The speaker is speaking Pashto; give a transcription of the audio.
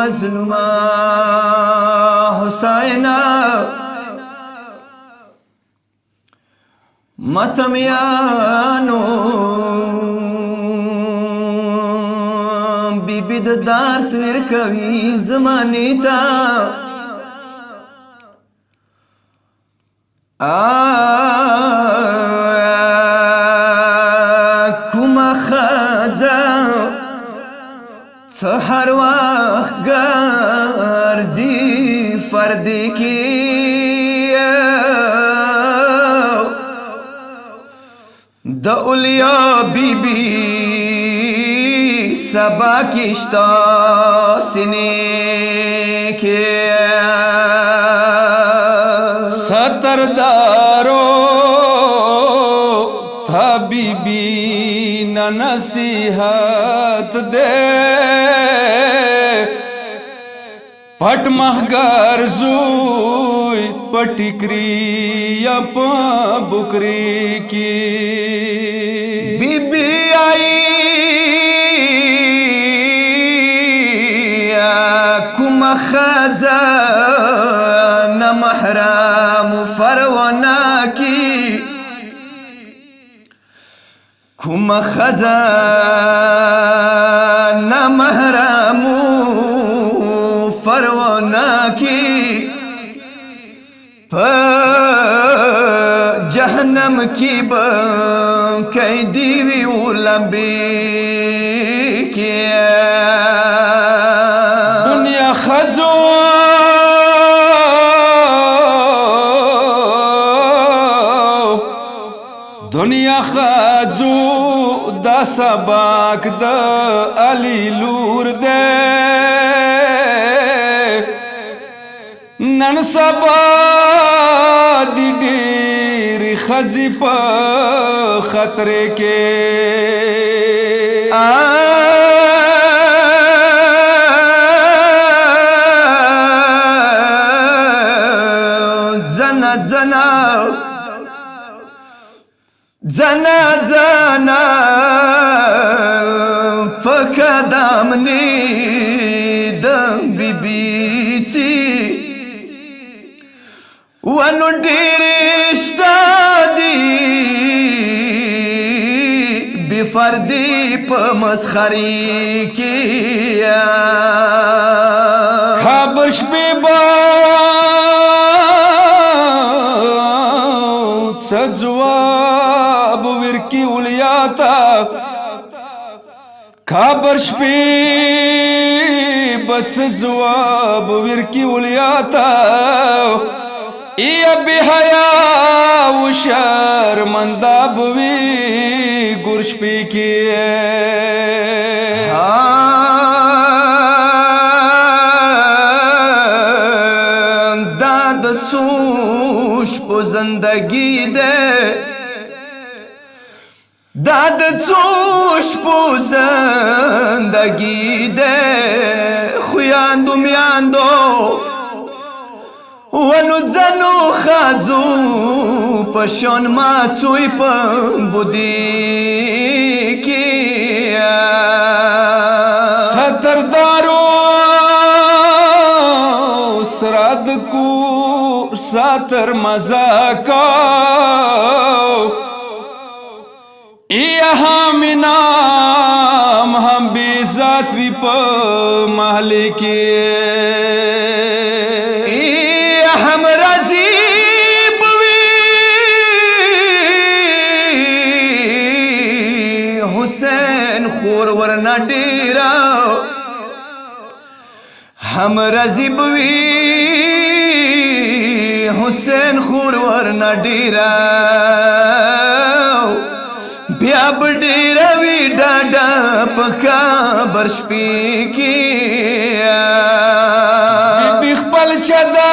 مظلوما حسینا ماتمیانو بیبی د درس ورکوي زمانې ته کومه ښځه څه هر وخت ګرځي فردي کې د اولیا بیبي سبا کې شته سینې کې ستردارو تھا بیبی نہ نصیحت دے پٹ مہگر زوی پٹکری یا بکری کی بی بی آئی کوم ښځه نه محرم فرونه کی کوم ښځه نه محرم فرونه کی په جهنم کی به قیدی وي ولمبې کی دنیا خځو دنیا خځو دا سبق د علی لور دے نن سبا دی ډېرې ښځې په خطرې کې زنا زنا فقدامنی دم بیبیچی ونو ډېرشتا دی بفردی په مسخري کې خبر شپې به څه جواب ورکي ولیاتا خبر شپې به څه جواب ورکي ولیاتا یا بی حیا و شرمنده بوی گرش پی کی داد سوش پو زندگی دے داد سوش پو زندگی دے خویاندو میاندو ونو زنو خازو پشون ماتسوی پم بودی کیا ستردارو سراد کو ساتر مزاکا یا ہم نام ہم بی ذات وی پا محلی کی خور ورنا ډیرا هم رضی بوی حسین خور ورنا ډیرا بیا ډیرا وی ډاډا پکا برشپی کی بی خپل چدا